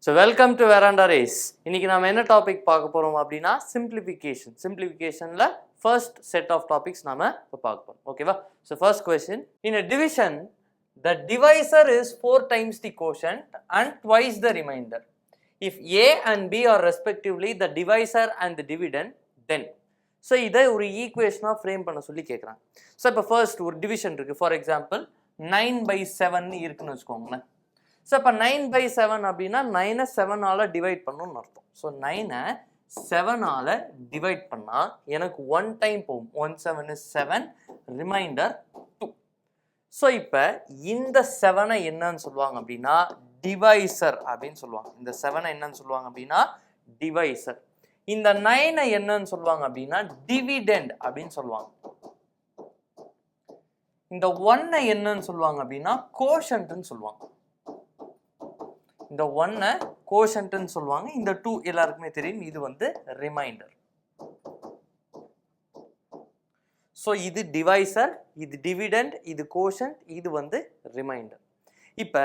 So welcome to Veranda race. இன்னைக்கு நாம என்ன டாபிக் பார்க்க போறோம் அப்படினா simplification. Simplificationல first set of topics நாம பார்க்க போறோம். ஓகேவா? So first question, in a division the divisor is 4 times the quotient and twice the remainder. If A and B are respectively the divisor and the dividend, then so இதை ஒரு ஈக்குவேஷனா frame பண்ண சொல்லி கேக்குறாங்க. So இப்போ first ஒரு division இருக்கு. For example 9/7 இருக்குன்னு வெச்சுக்கோங்களேன். So இப்போ 9/7 அப்படின்னா 9 7ஆல டிவைட் பண்ணணும்னு அர்த்தம். ஸோ 9 7ஆல டிவைட் பண்ணா எனக்கு 1 டைம் போகும். 1 7 is 7, ரிமைண்டர் 2. ஸோ இப்போ இந்த 7 என்னன்னு சொல்லுவாங்க அப்படின்னா டிவைசர் அப்படின்னு சொல்லுவாங்க. இந்த 7 என்னன்னு சொல்லுவாங்க அப்படின்னா டிவைசர். இந்த 9 என்னன்னு சொல்லுவாங்க அப்படின்னா டிவிடெண்ட் அப்படின்னு சொல்லுவாங்க. இந்த 1 என்னன்னு சொல்லுவாங்க அப்படின்னா கோஷன்ட்னு சொல்லுவாங்க. இந்த 1 கோஷன்ட்னு சொல்லுவாங்க. இந்த 2 எல்லாருக்குமே தெரியும். இது வந்து ரிமைண்டர். ஸோ இது டிவைசர், இது டிவிடெண்ட், இது கோஷன்ட், இது வந்து ரிமைண்டர். இப்போ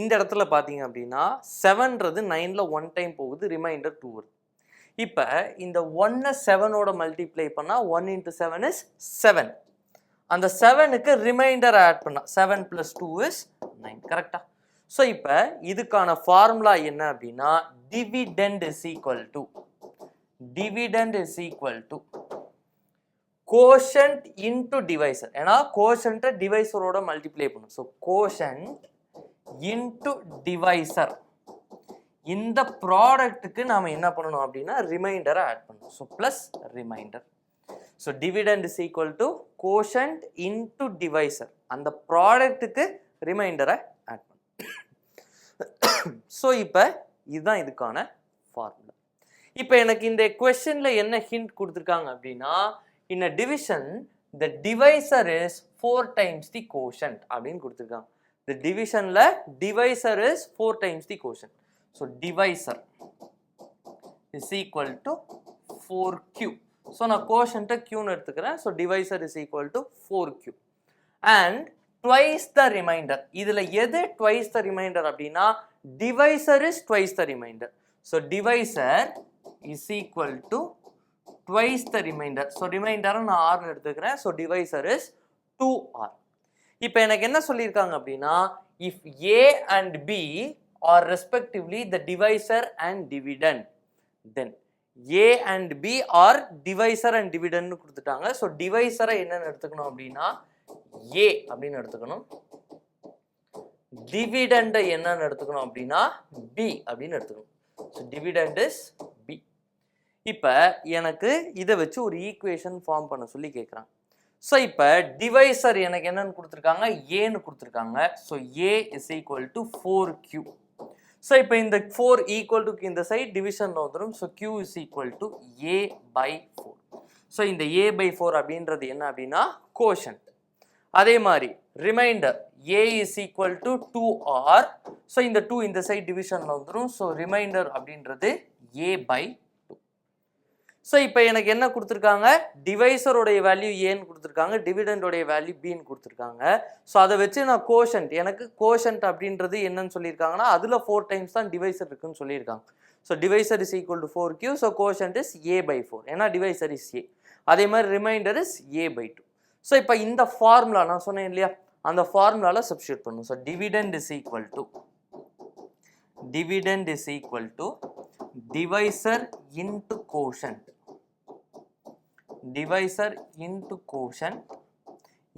இந்த இடத்துல பார்த்தீங்க அப்படின்னா 7ன்றது 9ல 1 டைம் போகுது, ரிமைண்டர் 2 வருது. இப்போ இந்த 1 7ஓட மல்டிப்ளை பண்ணால் 1 into 7 is 7. அந்த 7க்கு ரிமைண்டர் ஆட் பண்ணா 7 + 2 is 9. கரெக்டா? ஸோ இப்போ இதுக்கான ஃபார்முலா என்ன அப்படின்னா dividend is equal to quotient into divisor. ஏன்னா கோஷன்ட்டை டிவைசரோட மல்டிப்ளை பண்ணும். So quotient into divisor. இந்த ப்ராடக்ட்டுக்கு நாம் என்ன பண்ணணும் அப்படின்னா ரிமைண்டரை ஆட் பண்ணணும். So plus reminder. So dividend is equal to quotient into divisor. அந்த ப்ராடக்ட்டுக்கு ரிமைண்டரை ஆட் பண்ணணும். ஸோ இப்போ இதுதான் இதுக்கான ஃபார்முலா. இப்போ எனக்கு இந்த கொஸ்டின்ல என்ன ஹிண்ட் கொடுத்துருக்காங்க அப்படின்னா in a division the divisor is 4 times the quotient அப்படின்னு கொடுத்துருக்காங்க. The divisionல divisor is 4 times the quotient. So divisor is equal to 4q. So நான் கோஷன்ட்டை q எடுத்துக்கிறேன். So divisor is equal to 4q and twice the remainder. இதுல எது twice the remainder அப்படின்னா divisor is twice the remainder. So divisor is equal to twice the remainder. So remainder நான் r எடுத்துக்கிறேன். So divisor is 2r. இப்போ எனக்கு என்ன சொல்லியிருக்காங்க அப்படின்னா if a and b are respectively the divisor and dividend, then a and b are divisor and dividend கொடுத்துட்டாங்க. So divisor என்னன்னு எடுத்துக்கணும் அப்படின்னா a அப்படின்னு எடுத்துக்கணும். டிவிடெண்ட் என்னன்னு எடுத்துக்கணும் அப்படின்னா b அப்படின்னு எடுத்துக்கணும். So dividend is b. இப்போ எனக்கு இதை வச்சு ஒரு ஈக்குவேஷன் ஃபார்ம் பண்ண சொல்லி கேட்குறாங்க. ஸோ இப்போ டிவைசர் எனக்கு என்னன்னு கொடுத்துருக்காங்க ஏன்னு கொடுத்துருக்காங்க. So a is equal to 4q. So இப்போ இந்த 4 ஈக்குவல் டு இந்த சைட் டிவிஷனில் வந்துடும். So q is equal to a/4. So இந்த a/4 அப்படின்றது என்ன அப்படின்னா கோஷன்ட். அதே மாதிரி remainder a is equal to 2r. So இந்த 2 இந்த சைட் டிவிஷனில் வந்துடும். ஸோ ரிமைண்டர் அப்படின்றது a/2. ஸோ இப்போ எனக்கு என்ன கொடுத்துருக்காங்க டிவைசருடைய வேல்யூ ஏன்னு கொடுத்துருக்காங்க, டிவிடெண்டோடைய வேல்யூ பின்னு கொடுத்துருக்காங்க. ஸோ அதை வச்சு நான் கோஷன்ட், எனக்கு கோஷன்ட் அப்படின்றது என்னன்னு சொல்லியிருக்காங்கன்னா அதில் 4 டைம்ஸ் தான் டிவைசர் இருக்குன்னு சொல்லியிருக்காங்க. So divisor is equal to 4q. So quotient is a/4. ஏன்னா டிவைசர் இஸ் a. அதே மாதிரி ரிமைண்டர் இஸ் a/2. ஸோ இப்போ இந்த ஃபார்முலா நான் சொன்னேன் இல்லையா, அந்த ஃபார்முலாவில் சப்ஸ்டியூட் பண்ணும். So dividend is equal to divisor into quotient. Divisor into quotient.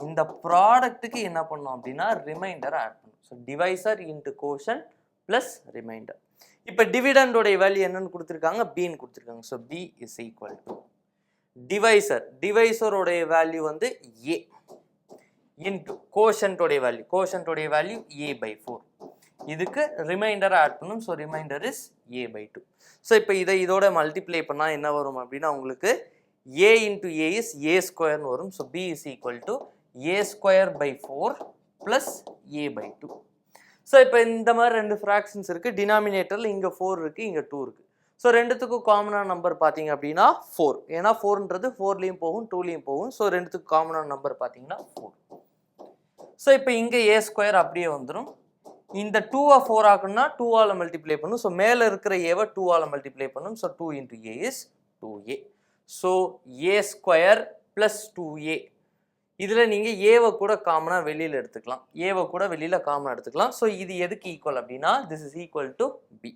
இந்த ப்ராடக்ட்டுக்கு என்ன பண்ணணும் அப்படின்னா ரிமைண்டர் ஆட் பண்ணும். So divisor into quotient plus remainder. இப்போ டிவிடெண்டோடைய வேல்யூ என்னன்னு கொடுத்துருக்காங்க பின்னு கொடுத்துருக்காங்க. So b is equal to டிவைசரோடைய வேல்யூ வந்து a இன்டு கோஷன்டோடைய வேல்யூ a/4. இதுக்கு ரிமைண்டர் ஆட் பண்ணும். So remainder is a/2. So இப்போ இதோட மல்டிப்ளை பண்ணால் என்ன வரும் அப்படின்னா உங்களுக்கு a into a is a² வரும். So b is equal to a²/4 plus a/2. So இப்போ இந்த மாதிரி 2 ஃப்ராக்ஷன்ஸ் இருக்குது. டினாமினேட்டரில் இங்கே 4 இருக்குது, இங்கே 2 இருக்குது. ஸோ ரெண்டுத்துக்கும் காமனான நம்பர் பார்த்தீங்க அப்படின்னா 4. ஏன்னா 4ன்றது 4லேயும் போகும் 2லேயும் போகும். ஸோ ரெண்டுத்துக்கும் காமனான நம்பர் பார்த்தீங்கன்னா 4. ஸோ இப்போ இங்கே a² அப்படியே வந்துடும். இந்த 2 4 ஆக்கணும்னா 2 ஆல மல்டிப்ளை பண்ணும். ஸோ மேலே இருக்கிற ஏவை 2 ஆல மல்டிப்ளை பண்ணும். So 2 into A is 2a. So A square plus 2a. இதில் நீங்கள் ஏவை கூட காமனாக வெளியில் எடுத்துக்கலாம். ஏவை கூட வெளியில் காமனாக எடுத்துக்கலாம். ஸோ இது எதுக்கு ஈக்குவல் அப்படின்னா this is equal to b.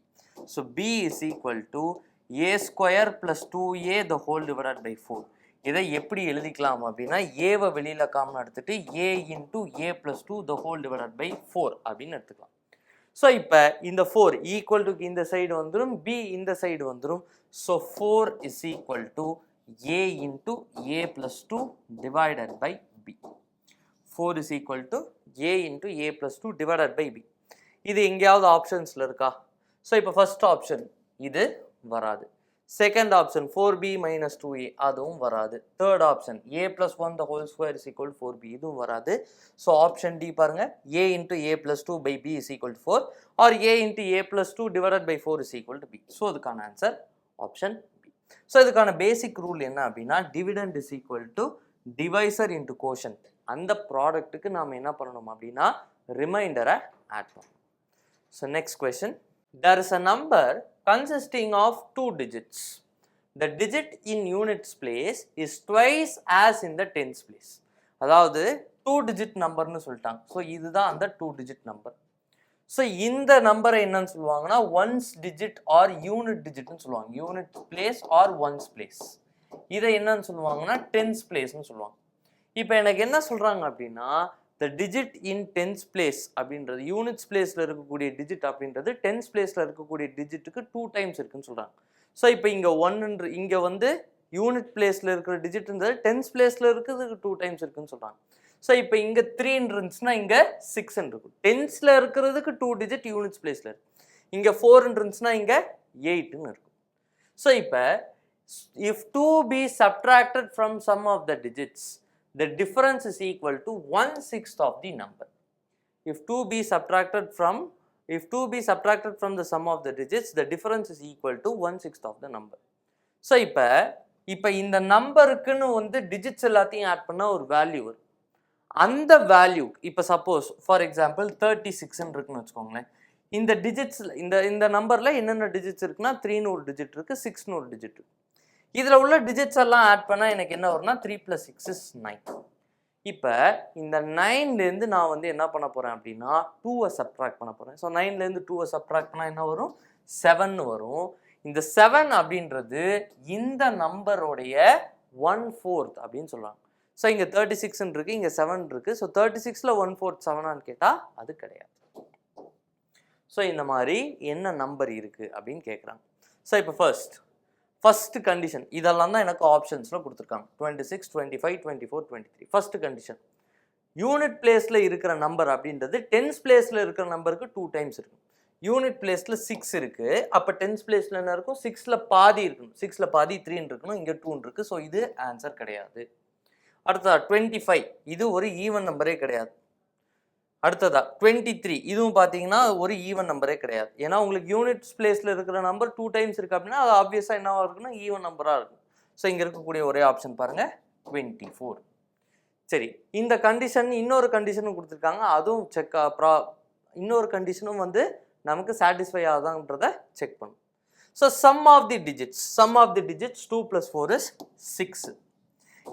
So b is equal to a square plus 2a the whole divided by 4. இதை எப்படி எழுதிக்கலாம் அப்படின்னா ஏவை வெளியில் காமனாக எடுத்துட்டு a into a plus 2 the whole divided by 4 அப்படின்னு எடுத்துக்கலாம். ஸோ இப்போ இந்த 4 ஈக்குவல் டு இந்த சைடு வந்துடும், பி இந்த சைடு வந்துடும். So 4 is equal to a into a plus 2 divided by b. 4 is equal to a into a plus 2 divided by b. இது எங்கேயாவது ஆப்ஷன்ஸில் இருக்கா? ஸோ இப்போ ஃபர்ஸ்ட் ஆப்ஷன் இது வராது. Second option 4b minus 2a அதுவும் வராது. Third option a plus 1 the whole square is equal to 4b இதுவும் வராது. ஸோ ஆப்ஷன் டி பாருங்க, a into a plus 2 by b is equal to 4 or a into a plus 2 divided by 4 is equal to b. So அதுக்கான answer option. So இதுக்கான பேசிக் rule என்ன அப்படின்னா dividend is equal to divisor into quotient. அந்த ப்ராடக்ட்டுக்கு நாம் என்ன பண்ணணும் அப்படின்னா ரிமைண்டரை add பண்ணணும். So next question, there is a number consisting of 2 digits. The digit in units place is twice as in the tens place. அதாவது 2 digit நம்பர்னு சொல்லிட்டாங்க. So இதுதான் அந்த 2 digit நம்பர். ஸோ இந்த நம்பரை என்னன்னு சொல்லுவாங்கன்னா ஒன்ஸ் டிஜிட் ஆர் யூனிட் டிஜிட்னு சொல்லுவாங்க. Unit place or ones place. இதை என்னன்னு சொல்லுவாங்கன்னா டென்ஸ் பிளேஸ்னு சொல்லுவாங்க. இப்போ எனக்கு என்ன சொல்றாங்க அப்படின்னா த டிஜிட் இன் டென்ஸ் பிளேஸ் அப்படின்றது யூனிட்ஸ் பிளேஸ்ல இருக்கக்கூடிய டிஜிட் அப்படின்றது டென்ஸ் பிளேஸ்ல இருக்கக்கூடிய டிஜிட்டுக்கு 2 டைம்ஸ் இருக்குன்னு சொல்றாங்க. ஸோ இப்போ இங்க 1 இங்க வந்து யூனிட் பிளேஸ்ல இருக்கிற டிஜிட்ன்றது டென்ஸ் பிளேஸ்ல இருக்கிறதுக்கு 2 டைம்ஸ் இருக்குன்னு சொல்றாங்க. ஸோ இப்போ இங்கே 3 இருந்துச்சுன்னா இங்கே 6 இருக்கும். டென்ஸில் இருக்கிறதுக்கு 2 டிஜிட் யூனிட்ஸ் பிளேஸில் இருக்கு. இங்கே 4 இருந்துச்சுன்னா இங்கே 8ன்னு இருக்கும். ஸோ இப்போ if 2 be subtracted from sum of the digits, the difference is equal to 1/6 of the number. If 2 be subtracted from the sum of the digits, the difference is equal to 1/6 of the number. So இப்போ இந்த நம்பருக்குன்னு வந்து digits எல்லாத்தையும் add பண்ணால் ஒரு value வரும். அந்த value இப்போ suppose for example 36ன்னு இருக்குன்னு வச்சுக்கோங்களேன். இந்த டிஜிட்ஸில் இந்த நம்பரில் என்னென்ன டிஜிட்ஸ் இருக்குன்னா 3ன்னு ஒரு டிஜிட் இருக்குது, 6ன்னு ஒரு டிஜிட் இருக்குது. இதில் உள்ள டிஜிட்ஸ் எல்லாம் ஆட் பண்ணால் எனக்கு என்ன வரும்னா 3 + 6 is 9. இப்போ இந்த 9லேருந்து நான் வந்து என்ன பண்ண போகிறேன் அப்படின்னா 2-ஐ சப்ட்ராக்ட் பண்ண போகிறேன். ஸோ 9லேருந்து 2-ஐ சப்ட்ராக்ட் பண்ணால் என்ன வரும் 7ன்னு வரும். இந்த 7 அப்படின்றது இந்த நம்பருடைய 1/4 அப்படின்னு சொல்லுவாங்க. ஸோ இங்கே 36 இருக்கு, இங்கே 7 இருக்கு. ஸோ 36ல் 1/4 7ஆன்னு கேட்டால் அது கிடையாது. ஸோ இந்த மாதிரி என்ன நம்பர் இருக்கு அப்படின்னு கேட்குறாங்க. ஸோ இப்போ ஃபர்ஸ்ட் கண்டிஷன் இதெல்லாம் தான் எனக்கு ஆப்ஷன்ஸில் கொடுத்துருக்காங்க. 26, 25, 24, 23. ஃபர்ஸ்ட் கண்டிஷன் யூனிட் பிளேஸில் இருக்கிற நம்பர் அப்படின்றது டென்ஸ் பிளேஸில் இருக்கிற நம்பருக்கு 2 டைம்ஸ் இருக்கும். யூனிட் பிளேஸில் 6 இருக்கு, அப்போ டென்ஸ் பிளேஸில் என்ன இருக்கும் 6ல் பாதி இருக்கணும். 6ல் பாதி 3 இருக்கணும், இங்கே 2 இருக்கு. ஸோ இது ஆன்சர் கிடையாது. அடுத்ததா 25 இது ஒரு ஈவன் நம்பரே கிடையாது. அடுத்ததா 23 இதுவும் பார்த்தீங்கன்னா ஒரு ஈவன் நம்பரே கிடையாது. ஏன்னா உங்களுக்கு யூனிட்ஸ் பிளேஸில் இருக்கிற நம்பர் 2 டைம்ஸ் இருக்கு அப்படின்னா அது ஆப்வியஸாக என்னவா இருக்குன்னா ஈவன் நம்பராக இருக்கும். ஸோ இங்கே இருக்கக்கூடிய ஒரே ஆப்ஷன் பாருங்க 24. சரி, இந்த கண்டிஷன் இன்னொரு கண்டிஷனும் கொடுத்துருக்காங்க, அதுவும் இன்னொரு கண்டிஷனும் வந்து நமக்கு சாட்டிஸ்ஃபை ஆகுதான்றதை செக் பண்ணும். So sum of the digits 2 + 4 is 6.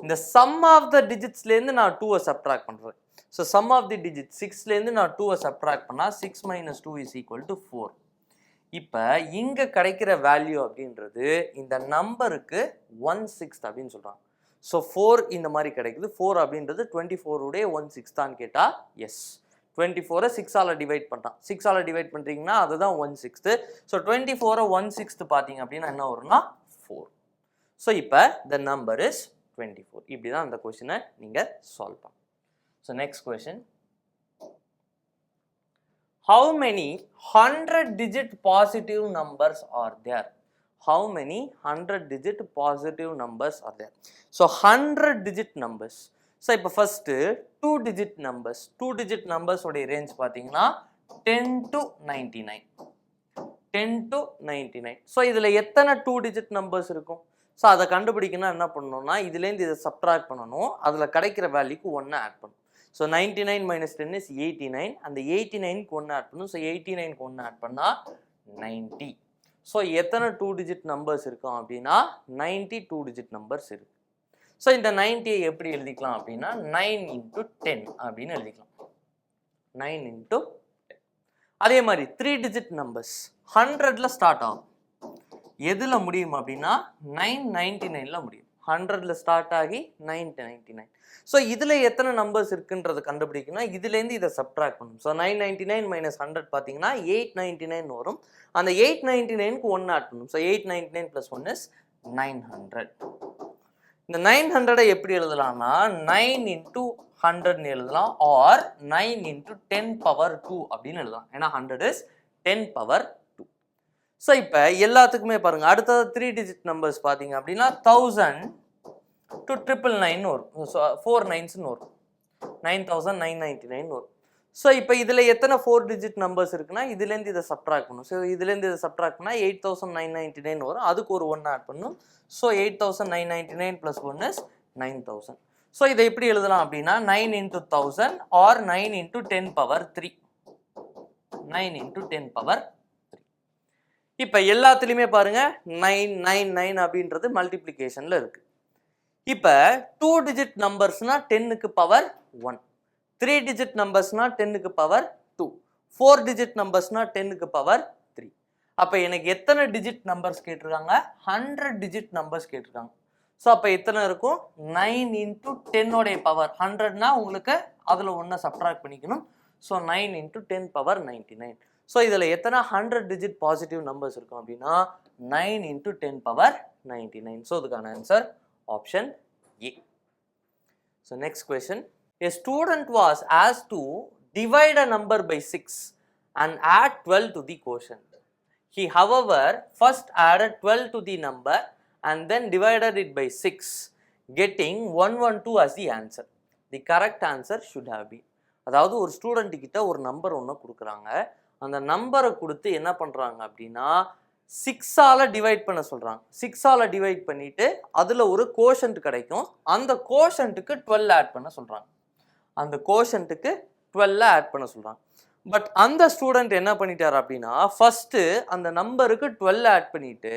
இந்த சம் ஆஃப் த டிஜிட்ஸ்லேருந்து நான் 2-ஐ சப்ட்ராக்ட் பண்ணுறேன். So sum of the digit 6லேருந்து நான் 2-ஐ சப்ட்ராக்ட் பண்ணால் 6 - 2 is equal to 4. இப்போ இங்கே கிடைக்கிற வேல்யூ அப்படின்றது இந்த நம்பருக்கு 1/6 அப்படின்னு சொல்கிறாங்க. ஸோ 4 இந்த மாதிரி கிடைக்குது. 4 அப்படின்றது 24 1/6 தான் கேட்டால் எஸ். 24-ஐ 6ஆல் டிவைட் பண்ணுறான். 6ஆல் டிவைட் பண்ணுறீங்கன்னா அதுதான் 1/6. ஸோ 24-ஐ 1/6 பார்த்தீங்க அப்படின்னா என்ன வரும்னா 4. ஸோ இப்போ த நம்பர் இஸ் 24. இப்படி தான் அந்த கொஸ்டினை நீங்கள் சால்வ் பண்ணணும். So next question, how many 100-digit positive numbers are there? How many 100-digit positive numbers are there? So 100-digit numbers. So இப்போ first 2-digit numbers. 2-digit numbers உடைய range பார்த்தீங்கன்னா 10 to 99. 10 to 99. So இதில் எத்தனை 2-digit numbers இருக்கும்? So அதை கண்டுபிடிக்கணும்னா என்ன பண்ணணும்னா இதுலேருந்து இதை சப்ட்ராக்ட் பண்ணணும், அதில் கிடைக்கிற வேல்யூக்கு 1 ஆட் பண்ணணும். So 99 minus 10 is 89. அந்த 89க்கு 1 ஆட் பண்ணும். ஸோ 89க்கு 1 ஆட் பண்ணால் 90. ஸோ எத்தனை 2 digit நம்பர்ஸ் இருக்கும் அப்படின்னா 90 2 digit நம்பர்ஸ் இருக்கு. ஸோ இந்த 90 எப்படி எழுதிக்கலாம் அப்படின்னா 9 into 10 அப்படின்னு எழுதிக்கலாம். 9 into 10. அதே மாதிரி 3 digit நம்பர்ஸ் 100ல ஸ்டார்ட் ஆகும். எதுல முடியும் அப்படின்னா 999ல முடியும். 100ல ஸ்டார்ட் ஆகி 999. ஸோ இதில் எத்தனை நம்பர்ஸ் இருக்குன்றதை கண்டுபிடிக்கணும். இதுலேருந்து இதை சப்ட்ராக்ட் பண்ணணும். ஸோ 999 minus 100 பார்த்தீங்கன்னா 899 வரும். அந்த 899க்கு 1 ஆட் பண்ணணும். So 899 plus 1 is 900. இந்த 900 எப்படி எழுதலாம்னா 9 into 100 எழுதலாம் ஆர் 9 into 10 power 2 அப்படின்னு எழுதலாம். ஏன்னா 100 is 10 power 2. ஸோ இப்போ எல்லாத்துக்குமே பாருங்க அடுத்தது 3 digit நம்பர்ஸ் பார்த்தீங்க அப்படின்னா 1000 to 999 வரும். ஸோ 4 9s வரும். 9999 வரும். ஸோ இப்போ இதில் எத்தனை 4 digit நம்பர்ஸ் இருக்குன்னா இதுலேருந்து இதை சப்ட்ராக்ட் பண்ணும். ஸோ இதுலேருந்து இதை சப்ட்ராக்ட் பண்ணால் 8999 வரும். அதுக்கு ஒரு 1 ஆட் பண்ணும். So 8999 plus 1 is 9000. ஸோ இதை எப்படி எழுதலாம் அப்படின்னா 9 into 1000 or 9 into 10 power 3. 9 into 10 power 3. இப்போ எல்லாத்துலேயுமே பாருங்க 999 அப்படின்றது மல்டிப்ளிகேஷனில் இருக்கு. இப்போ 2 digit நம்பர்ஸ்னா 10க்கு பவர் 1, 3 digit நம்பர்ஸ்னா 10க்கு பவர் 2, 4 digit நம்பர்ஸ்னா 10க்கு பவர் 3. அப்போ எனக்கு எத்தனை டிஜிட் நம்பர்ஸ் கேட்டிருக்காங்க? 100 digit நம்பர்ஸ் கேட்டிருக்காங்க. ஸோ அப்போ எத்தனை இருக்கும்? 9 into 10 பவர் 100னா உங்களுக்கு அதில் ஒன்றை சப்ட்ராக்ட் பண்ணிக்கணும். So 9 into 10 power 99. ஸோ இதில் எத்தனை 100 digit பாசிட்டிவ் நம்பர்ஸ் இருக்கும் அப்படின்னா 9 into 10 power 99. ஸோ இதுக்கான answer option A. So next question. A student was asked to divide a number by 6 and add 12 to the quotient. He, however, first added 12 to the number and then divided it by 6, getting 112 as the answer. The correct answer should have been. அதாவது ஒரு student கிட்ட ஒரு number ஒன்று கொடுக்குறாங்க. அந்த நம்பரை கொடுத்து என்ன பண்ணுறாங்க அப்படின்னா 6ஆல் டிவைட் பண்ண சொல்கிறாங்க. 6ஆல் டிவைட் பண்ணிவிட்டு அதில் ஒரு கோஷன்ட் கிடைக்கும். அந்த கோஷன்ட்டுக்கு 12 ஆட் பண்ண சொல்கிறாங்க. அந்த கோஷன்ட்டுக்கு 12 ஆட் பண்ண சொல்கிறாங்க. பட் அந்த ஸ்டூடெண்ட் என்ன பண்ணிட்டார் அப்படின்னா ஃபஸ்ட்டு அந்த நம்பருக்கு 12 ஆட் பண்ணிவிட்டு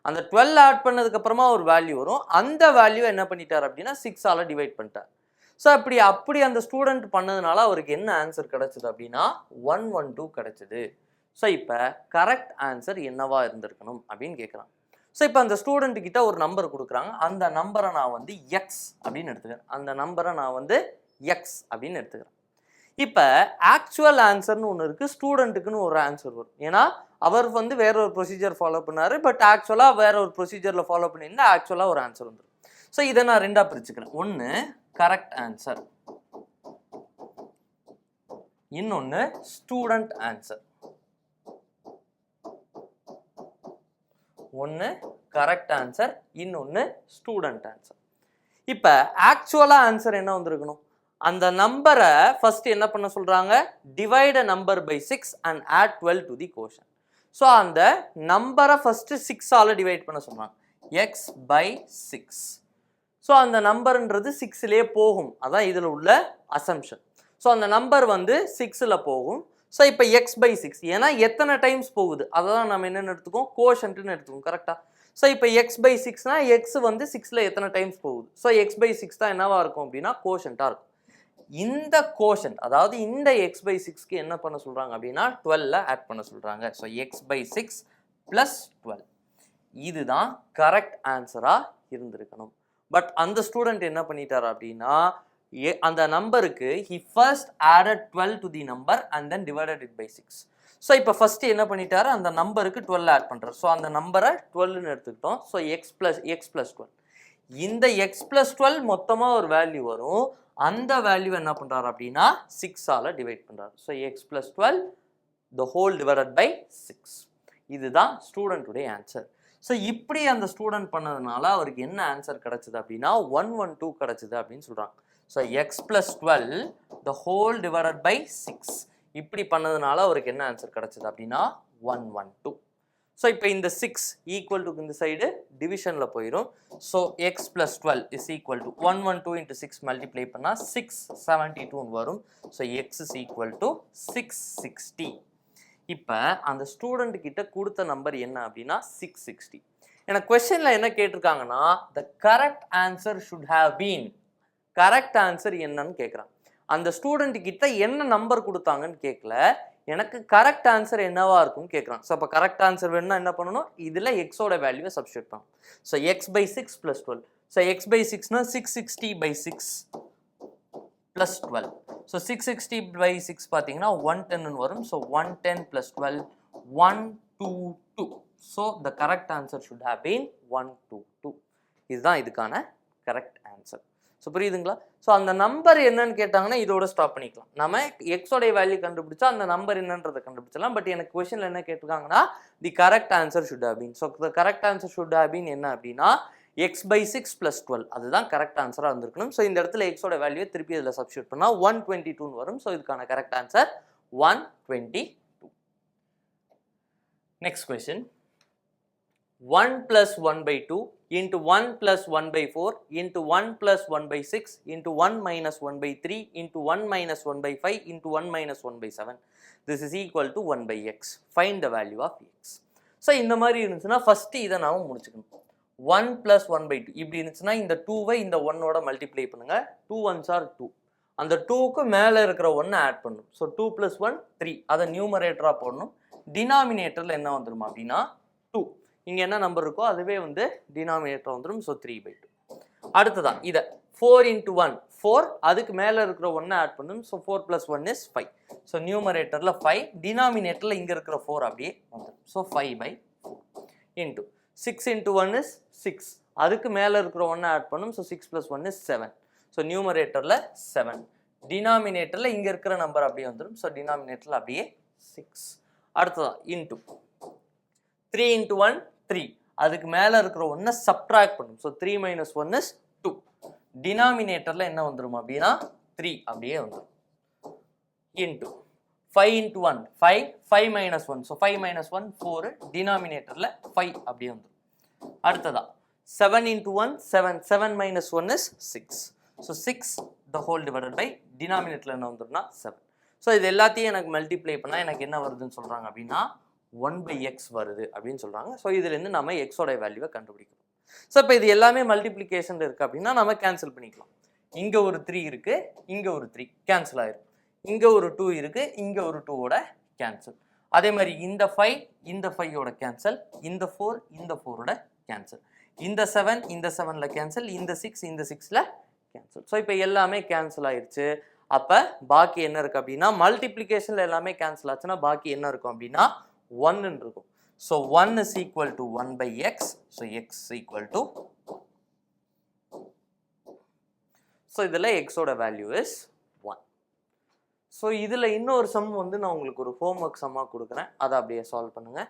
அந்த 12 ஆட் பண்ணதுக்கப்புறமா ஒரு வேல்யூ வரும். அந்த வேல்யூ என்ன பண்ணிட்டார் அப்படின்னா 6ஆல் டிவைட் பண்ணிட்டார். ஸோ அப்படி அந்த ஸ்டூடெண்ட் பண்ணதுனால அவருக்கு என்ன ஆன்சர் கிடைச்சது அப்படின்னா 112 கிடைச்சது. ஸோ இப்போ கரெக்ட் ஆன்சர் என்னவா இருந்திருக்கணும் அப்படின்னு கேட்குறாங்க. ஸோ இப்போ அந்த ஸ்டூடெண்ட் கிட்ட ஒரு நம்பர் கொடுக்குறாங்க. அந்த நம்பரை நான் வந்து எக்ஸ் அப்படின்னு எடுத்துக்கிறேன். அந்த நம்பரை நான் வந்து எக்ஸ் அப்படின்னு எடுத்துக்கிறேன். இப்போ ஆக்சுவல் ஆன்சர்னு ஒன்று இருக்குது, ஸ்டூடெண்ட்டுக்குன்னு ஒரு ஆன்சர் வரும். ஏன்னா அவர் வந்து வேற ஒரு ப்ரொசீஜர் ஃபாலோ பண்ணார். பட் ஆக்சுவலாக வேற ஒரு ப்ரொசீஜரில் ஃபாலோ பண்ணியிருந்தால் ஆக்சுவலாக ஒரு ஆன்சர் வந்துடும். ஸோ இதை நான் ரெண்டாக பிரிச்சுக்கிறேன். ஒன்று கரெக்ட் ஆன்சர், இன்னொன்று ஸ்டூடெண்ட் ஆன்சர். ஒன்று கரெக்ட் ஆன்சர், இன்னொன்று ஸ்டூடெண்ட் ஆன்சர். இப்போ ஆக்சுவலாக ஆன்சர் என்ன வந்திருக்கணும்? அந்த நம்பரை ஃபர்ஸ்ட் என்ன பண்ண சொல்கிறாங்க? Divide a number by 6 and add 12 to the quotient. So அந்த நம்பரை ஃபஸ்ட்டு 6ஆல் டிவைட் பண்ண சொல்கிறாங்க. X by 6. ஸோ அந்த நம்பர்ன்றது 6லேயே போகும். அதான் இதில் உள்ள அசம்ஷன். ஸோ அந்த நம்பர் வந்து 6ல் போகும். ஸோ இப்போ எக்ஸ் பை 6 ஏன்னா எத்தனை டைம்ஸ் போகுது அதை தான் நம்ம என்னென்னு எடுத்துக்கோம்? கோஷன்ட்டுன்னு எடுத்துக்கோம். கரெக்டாக? ஸோ இப்போ எக்ஸ் பை 6னா எக்ஸ் வந்து 6ல் எத்தனை டைம்ஸ் போகுது? ஸோ எக்ஸ் பை 6 தான் என்னவா இருக்கும் அப்படின்னா கோஷன்ட்டாக இருக்கும். இந்த கோஷன்ட் அதாவது இந்த எக்ஸ் பை 6க்கு என்ன பண்ண சொல்கிறாங்க அப்படின்னா 12 ஆட் பண்ண சொல்கிறாங்க. ஸோ எக்ஸ் பை 6 ப்ளஸ் 12 இதுதான் கரெக்ட் ஆன்சராக இருந்திருக்கணும். பட் அந்த ஸ்டூடெண்ட் என்ன பண்ணிட்டார் அப்படின்னா அந்த நம்பருக்கு he first added 12 to the number and then divided it by 6. So இப்போ ஃபஸ்ட்டு என்ன பண்ணிட்டாரு? அந்த நம்பருக்கு 12 ஆட் பண்ணுறாரு. ஸோ அந்த நம்பரை 12ன்னு எடுத்துக்கிட்டோம். So X plus 12. இந்த எக்ஸ் ப்ளஸ் 12 மொத்தமாக ஒரு வேல்யூ வரும். அந்த வேல்யூ என்ன பண்ணுறாரு அப்படின்னா 6ஆல் டிவைட் பண்ணுறாரு. So X plus 12 the whole divided by 6. இதுதான் ஸ்டூடெண்ட்டுடைய ஆன்சர். ஸோ இப்படி அந்த ஸ்டூடெண்ட் பண்ணதுனால அவருக்கு என்ன ஆன்சர் கிடைச்சது அப்படின்னா 112 கிடைச்சது அப்படின்னு சொல்கிறாங்க. So X plus 12 the whole divided by 6 இப்படி பண்ணதுனால அவருக்கு என்ன ஆன்சர் கிடைச்சது அப்படின்னா 112. ஸோ இப்போ இந்த 6 ஈக்குவல் டு இந்த சைடு டிவிஷனில் போயிடும். So X plus 12 is equal to 112 into 6 multiply பண்ணால் 672 வரும். So X is equal to 660. இப்போ அந்த ஸ்டூடெண்ட் கிட்ட கொடுத்த நம்பர் என்ன அப்படின்னா 660. எனக்கு கொஸ்டினில் என்ன கேட்டிருக்காங்கன்னா the correct answer should have been, correct answer என்னன்னு கேட்குறான். அந்த ஸ்டூடெண்ட் கிட்ட என்ன நம்பர் கொடுத்தாங்கன்னு கேட்கல, எனக்கு கரெக்ட் ஆன்சர் என்னவா இருக்கும்னு கேட்குறான். ஸோ அப்போ கரெக்ட் ஆன்சர் வேணும்னா என்ன பண்ணணும், இதில் எக்ஸோட வேல்யூவை சப்ஸ்டியூட் பண்ணணும். So x by 6 plus 12. So x by 6னா 660 பை 6 ப்ளஸ் 12. ஸோ 660 பை 6 பார்த்தீங்கன்னா 110 வரும். So 110 plus 12 122. So the correct answer should have been 122. இதுதான் இதுக்கான கரெக்ட் ஆன்சர். ஸோ புரியுதுங்களா? ஸோ அந்த நம்பர் என்னன்னு கேட்டாங்கன்னா இதோட ஸ்டாப் பண்ணிக்கலாம். நம்ம எக்ஸோடைய வேல்யூ கண்டுபிடிச்சா அந்த நம்பர் என்னன்றதை கண்டுபிடிச்சலாம். பட் எனக்கு கொஸ்டின்ல என்ன கேட்டிருக்காங்கன்னா the correct answer should have been. So the correct answer should have been என்ன அப்படின்னா எக்ஸ் பை 6 ப்ளஸ் 12, அதுதான் கரெக்ட் ஆன்சராக இருந்திருக்கணும். ஸோ இந்த இடத்துல எக்ஸோட வேல்யூ திருப்பி இதில் சப்ஸ்டியூட் பண்ணால் 122 வரும். ஸோ இதுக்கான correct answer 122. Next question, 1 plus 1 by 2 into 1 plus 1 by 4 into 1 plus 1 by 6 into 1 minus 1 by 3 into 1 minus 1 by 5 into 1 minus 1 by 7. This is equal to 1 by x. Find the value of x. So இந்த மாதிரி இருந்துச்சுன்னா first இதை நாம முடிச்சுக்கணும். 1 plus 1 by 2 இப்படி இருந்துச்சுன்னா இந்த 2வை இந்த 1ஓட multiply பண்ணுங்க. 2 1s are 2. அந்த 2க்கு மேலே இருக்கிற 1 ஆட் பண்ணணும். ஸோ 2 plus 1 3, அதை நியூமரேட்டராக போடணும். டினாமினேட்டரில் என்ன வந்துடும் அப்படின்னா 2. இங்கே என்ன நம்பர் இருக்கோ அதுவே வந்து டினாமினேட்டர் வந்துடும். ஸோ 3/2. அடுத்ததான் இதை 4 into 1 4, அதுக்கு மேலே இருக்கிற 1 ஆட் பண்ணணும். So 4 plus 1 is 5. ஸோ நியூமரேட்டரில் 5, டினாமினேட்டரில் இங்கே இருக்கிற 4 அப்படியே வந்துடும். ஸோ 5/4 into 6 into 1 is 6, அதுக்கு மேலே இருக்கிற 1 ஆட் பண்ணணும். So 6 plus 1 is 7. ஸோ நியூமரேட்டரில் 7, டினாமினேட்டரில் இங்கே இருக்கிற நம்பர் அப்படியே வந்துடும். ஸோ டினாமினேட்டரில் அப்படியே 6. அடுத்ததான் into 3 into 1 3, அதுக்கு மேலே இருக்கிற 1 சப்ட்ராக்ட் பண்ணும். So 3 minus 1 is 2. டினாமினேட்டரில் என்ன வந்துடும் அப்படின்னா 3 அப்படியே வந்துடும். into 5 into 1 5, 5 minus 1, so 5 minus 1 4, டினாமினேட்டரில் 5 அப்படியே வந்துடும். அடுத்ததா 7 into 1 7, 7 minus 1 is 6. So 6 the whole divided by டினாமினேட்டரில் என்ன வந்துடும்னா 7. ஸோ இது எல்லாத்தையும் எனக்கு மல்டிப்ளை பண்ணால் எனக்கு என்ன வருதுன்னு சொல்கிறாங்க அப்படின்னா 1/x வருது அப்படின்னு சொல்கிறாங்க. ஸோ இதுலேருந்து நம்ம எக்ஸோட வேல்யூவை கண்டுபிடிக்கணும். ஸோ இப்போ இது எல்லாமே மல்டிப்ளிகேஷன் இருக்குது அப்படின்னா நம்ம கேன்சல் பண்ணிக்கலாம். இங்கே ஒரு 3 இருக்குது, இங்கே ஒரு 3 கேன்சல் ஆயிரும். இங்கே ஒரு 2 இருக்குது, இங்கே ஒரு 2ஓட கேன்சல். அதே மாதிரி இந்த 5 இந்த 5ஓட கேன்சல், இந்த 4 இந்த 4ஓட கேன்சல், இந்த 7 இந்த 7ல் கேன்சல், இந்த 6 இந்த 6ல் கேன்சல். ஸோ இப்போ எல்லாமே கேன்சல் ஆயிடுச்சு. அப்போ பாக்கி என்ன இருக்குது அப்படின்னா மல்டிப்ளிகேஷனில் எல்லாமே கேன்சல் ஆச்சுன்னா பாக்கி என்ன இருக்கும் அப்படின்னா 1 இருக்கும். So 1 is equal to 1/x. So x is equal to, so இதில் x ஓட வேல்யூ is 1. ஸோ இதில் இன்னொரு சம் வந்து நான் உங்களுக்கு ஒரு ஹோம்ஒர்க் சம்மாக கொடுக்குறேன், அதை அப்படியே சால்வ் பண்ணுங்க.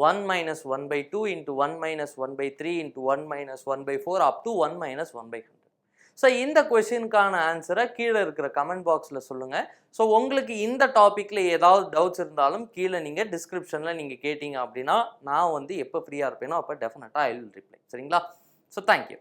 One minus 1/2 into 1 minus 1/3 into 1 minus 1/4 up to 1 minus 1/100. So இந்த கொஸ்டினுக்கான ஆன்சரை கீழே இருக்கிற கமெண்ட் பாக்ஸில் சொல்லுங்கள். ஸோ உங்களுக்கு இந்த டாப்பிக்கில் ஏதாவது டவுட்ஸ் இருந்தாலும் கீழே நீங்கள் டிஸ்கிரிப்ஷனில் நீங்கள் கேட்டீங்க அப்படின்னா நான் வந்து எப்போ ஃப்ரீயாக இருப்பேனோ அப்போ டெஃபினட்டாக ஐ வில் ரிப்ளை. சரிங்களா? So thank you.